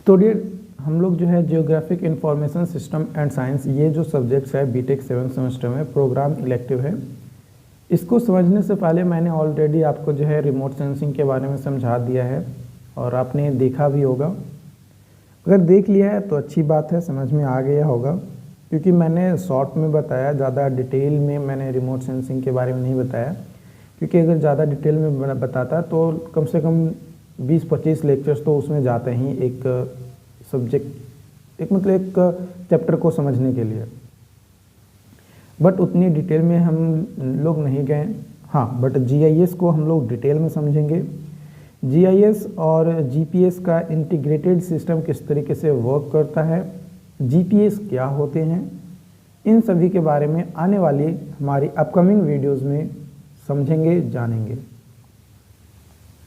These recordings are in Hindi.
तो डियर हम लोग जो है geographic information system and science, ये जो सब्जेक्ट्स है बीटेक 7th सेमेस्टर में प्रोग्राम इलेक्टिव है, इसको समझने से पहले मैंने ऑलरेडी आपको जो है रिमोट सेंसिंग के बारे में समझा दिया है और आपने देखा भी होगा। अगर देख लिया है तो अच्छी बात है, समझ में आ गया होगा, क्योंकि मैंने शॉर्ट में बताया, ज़्यादा डिटेल में मैंने रिमोट सेंसिंग के बारे में नहीं बताया, क्योंकि अगर ज़्यादा डिटेल में बताता तो कम से कम 20-25 लेक्चर्स तो उसमें जाते ही एक सब्जेक्ट, एक मतलब एक चैप्टर को समझने के लिए। बट उतनी डिटेल में हम लोग नहीं गए। हाँ, बट जीआईएस को हम लोग डिटेल में समझेंगे। जीआईएस और जीपीएस का इंटीग्रेटेड सिस्टम किस तरीके से वर्क करता है, जीपीएस क्या होते हैं, इन सभी के बारे में आने वाली हमारी अपकमिंग वीडियोस में समझेंगे, जानेंगे।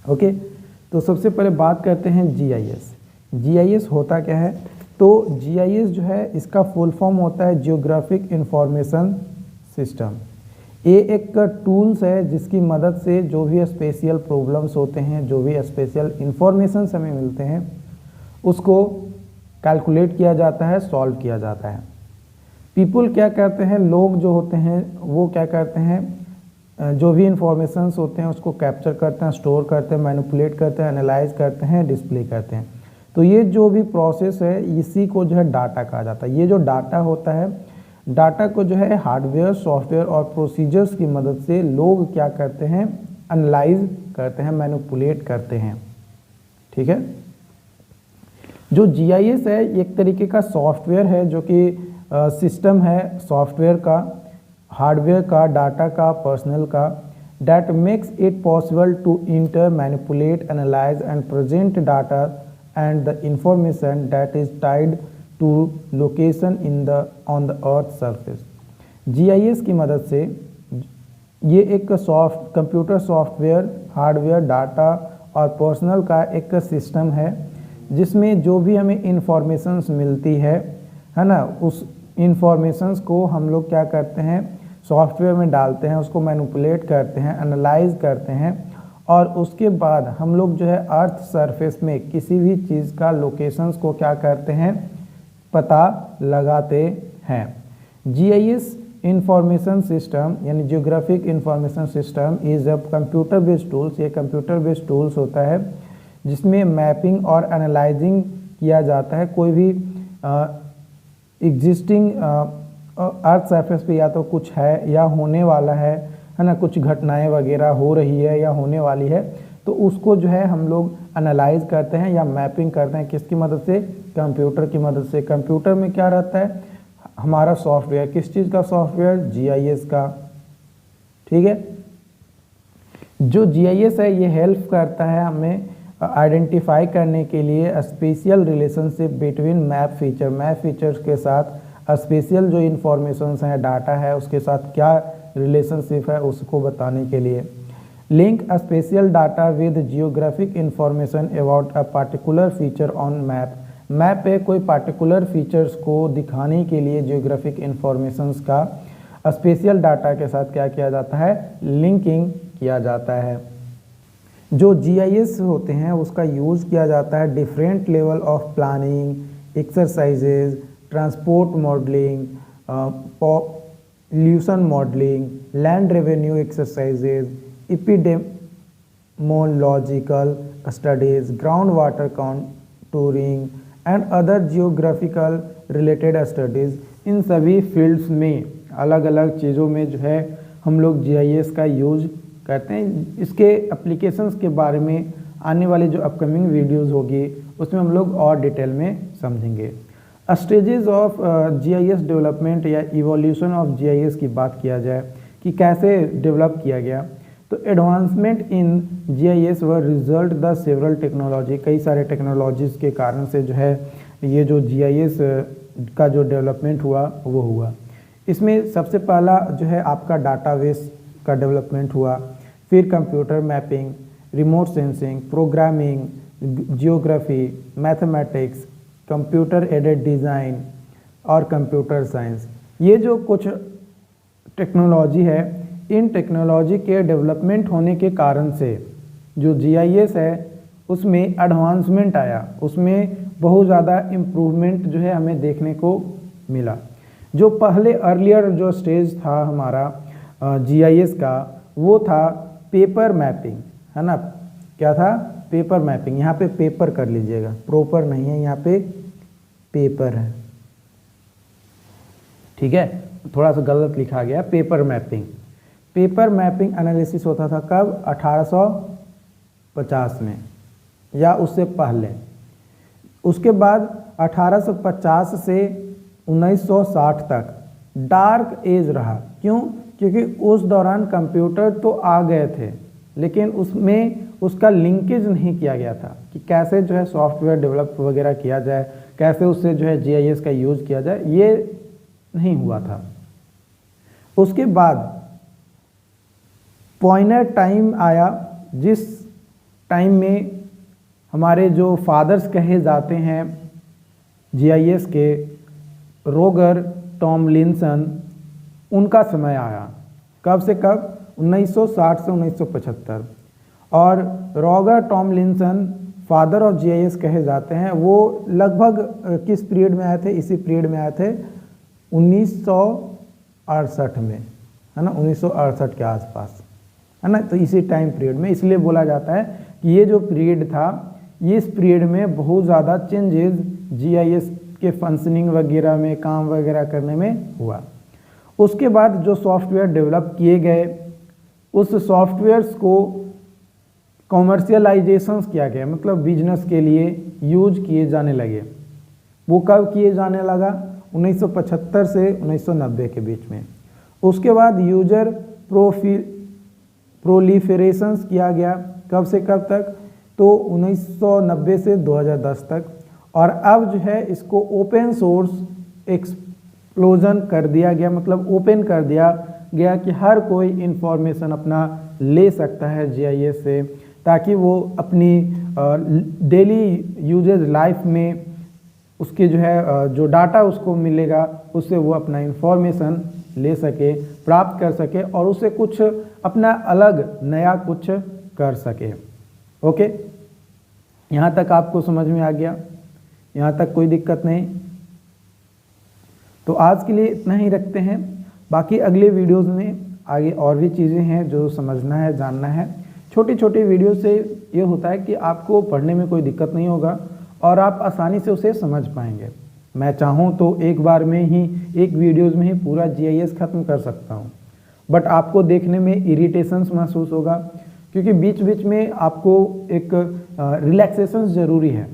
ओके, तो सबसे पहले बात करते हैं जीआईएस। जीआईएस होता क्या है? तो जीआईएस जो है इसका फुल फॉर्म होता है जियोग्राफिक इंफॉर्मेशन सिस्टम। ये एक टूल्स है जिसकी मदद से जो भी स्पेशल प्रॉब्लम्स होते हैं, जो भी स्पेशल इंफॉर्मेशन हमें मिलते हैं, उसको कैलकुलेट किया जाता है, सॉल्व किया जाता है। पीपल क्या करते हैं, लोग जो होते हैं वो क्या करते हैं, जो भी इंफॉर्मेशंस होते हैं उसको कैप्चर करते हैं, स्टोर करते हैं, मैनिपुलेट करते हैं, एनालाइज करते हैं, डिस्प्ले करते हैं। तो ये जो भी प्रोसेस है इसी को जो है डाटा कहा जाता है। ये जो डाटा होता है, डाटा को जो है हार्डवेयर, सॉफ्टवेयर और प्रोसीजर्स की मदद से लोग क्या करते हैं, एनालाइज करते हैं, मैनिपुलेट करते हैं। ठीक है। जो जीआईएस है एक तरीके का सॉफ्टवेयर है, जो कि सिस्टम है सॉफ्टवेयर का, हार्डवेयर का, डाटा का, पर्सनल का, that makes it possible to enter, manipulate, analyze and present data and the information that is tied to location on the earth surface। GIS की मदद से ये एक कंप्यूटर सॉफ्टवेयर, हार्डवेयर, डाटा और पर्सनल का एक सिस्टम है जिसमें जो भी हमें इंफॉर्मेशंस मिलती है ना, उस इंफॉर्मेशंस को हम लोग क्या करते हैं, सॉफ्टवेयर में डालते हैं, उसको मैनिपुलेट करते हैं, एनालाइज करते हैं और उसके बाद हम लोग जो है अर्थ सरफेस में किसी भी चीज़ का लोकेशंस को क्या करते हैं, पता लगाते हैं। जीआईएस इंफॉर्मेशन सिस्टम यानी geographic information system is a computer based tools. ये कंप्यूटर बेस्ड टूल्स होता है जिसमें मैपिंग और एनालाइजिंग किया जाता है। कोई भी एग्जिस्टिंग अर्थ सरफेस पे या तो कुछ है या होने वाला है ना, कुछ घटनाएं वगैरह हो रही है या होने वाली है, तो उसको जो है हम लोग एनालाइज करते हैं या मैपिंग करते हैं। किसकी मदद से? कंप्यूटर की मदद से। कंप्यूटर में क्या रहता है, हमारा सॉफ्टवेयर। किस चीज़ का सॉफ्टवेयर? जीआईएस का। ठीक है। जो जीआईएस है ये हेल्प करता है हमें आइडेंटिफाई करने के लिए special relationship between map feature, map features के साथ स्पेशल जो इंफॉर्मेशंस हैं, डाटा है, उसके साथ क्या रिलेशनशिप है उसको बताने के लिए। Link a special data with geographic information about a particular feature on map. Map पे कोई पार्टिकुलर फीचर्स को दिखाने के लिए जियोग्राफिक इंफॉर्मेशंस का स्पेशल डाटा के साथ क्या किया जाता है, लिंकिंग किया जाता है। जो जीआईएस होते हैं उसका यूज़ किया जाता है different level of planning, exercises, transport modelling, pollution modelling, land revenue exercises, epidemiological studies, ground water contouring and other geographical related studies. इन सभी फील्ड्स में अलग अलग चीज़ों में जो है हम लोग जीआईएस का यूज़ करते हैं। इसके एप्लीकेशंस के बारे में आने वाली जो अपकमिंग वीडियोस होगी उसमें हम लोग और डिटेल में समझेंगे। स्टेजेस ऑफ जीआईएस डेवलपमेंट या इवोल्यूशन ऑफ जीआईएस की बात किया जाए कि कैसे डेवलप किया गया, तो advancement in GIS were result the several technology. कई सारे टेक्नोलॉजीज़ के कारण से जो है ये जो जीआईएस का जो डेवलपमेंट हुआ वो हुआ। इसमें सबसे पहला जो है आपका डाटाबेस का डेवलपमेंट हुआ, फिर computer mapping, remote sensing, programming, geography, mathematics, computer aided design और कंप्यूटर साइंस। ये जो कुछ टेक्नोलॉजी है, इन टेक्नोलॉजी के डेवलपमेंट होने के कारण से जो जीआईएस है उसमें एडवांसमेंट आया, उसमें बहुत ज़्यादा इम्प्रूवमेंट जो है हमें देखने को मिला। जो पहले अर्लियर जो स्टेज था हमारा जीआईएस का, वो था पेपर मैपिंग, है ना। क्या था? Paper mapping. यहाँ पे पेपर कर लीजिएगा, प्रॉपर नहीं है, यहाँ पे पेपर है, ठीक है, थोड़ा सा गलत लिखा गया। Paper mapping, paper mapping analysis होता था कब? 1850 में या उससे पहले। उसके बाद 1850 से 1960 तक डार्क एज रहा। क्यों? क्योंकि उस दौरान कंप्यूटर तो आ गए थे, लेकिन उसमें उसका लिंकेज नहीं किया गया था कि कैसे जो है सॉफ्टवेयर डेवलप वगैरह किया जाए, कैसे उससे जो है जीआईएस का यूज़ किया जाए, ये नहीं हुआ था। उसके बाद पॉइनर टाइम आया, जिस टाइम में हमारे जो फादर्स कहे जाते हैं जीआईएस के, रोगर टॉमलिंसन, उनका समय आया। कब से कब? 1960 से 1975। और रोगर टॉमलिंसन फादर ऑफ जीआईएस कहे जाते हैं। वो लगभग किस पीरियड में आए थे? इसी पीरियड में आए थे 1968 में, है ना, 1968 के आसपास, है ना। तो इसी टाइम पीरियड में, इसलिए बोला जाता है कि ये जो पीरियड था, ये इस पीरियड में बहुत ज़्यादा चेंजेस जीआईएस के फंक्शनिंग वगैरह में, काम वगैरह करने में हुआ। उसके बाद जो सॉफ्टवेयर डेवलप किए गए, उस सॉफ्टवेयर्स को कॉमर्शियलाइजेशंस किया गया, मतलब बिजनेस के लिए यूज किए जाने लगे। वो कब किए जाने लगा? 1975 से 1990 के बीच में। उसके बाद यूजर प्रोलिफरेशंस किया गया। कब से कब तक? तो 1990 से 2010 तक। और अब जो है इसको ओपन सोर्स एक्सप्लोजन कर दिया गया, मतलब ओपन कर दिया गया कि हर कोई इंफॉर्मेशन अपना ले सकता है जीआईएस से, ताकि वो अपनी डेली यूजेज लाइफ में उसके जो है जो डाटा उसको मिलेगा, उससे वो अपना इंफॉर्मेशन ले सके, प्राप्त कर सके, और उससे कुछ अपना अलग नया कुछ कर सके। ओके, यहाँ तक आपको समझ में आ गया? यहाँ तक कोई दिक्कत नहीं? तो आज के लिए इतना ही रखते हैं। बाकी अगले वीडियोज़ में आगे और भी चीज़ें हैं जो समझना है, जानना है। छोटी छोटी वीडियो से ये होता है कि आपको पढ़ने में कोई दिक्कत नहीं होगा और आप आसानी से उसे समझ पाएंगे। मैं चाहूँ तो एक बार में ही, एक वीडियोज़ में ही पूरा जीआईएस ख़त्म कर सकता हूँ, बट आपको देखने में इरिटेशंस महसूस होगा, क्योंकि बीच बीच में आपको एक रिलैक्सेशंस ज़रूरी है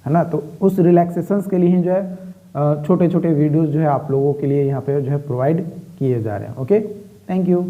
ना। तो उस रिलैक्सेशंस के लिए जो है छोटे छोटे वीडियोज़ जो है आप लोगों के लिए यहाँ पे जो है प्रोवाइड किए जा रहे हैं। Okay, thank you.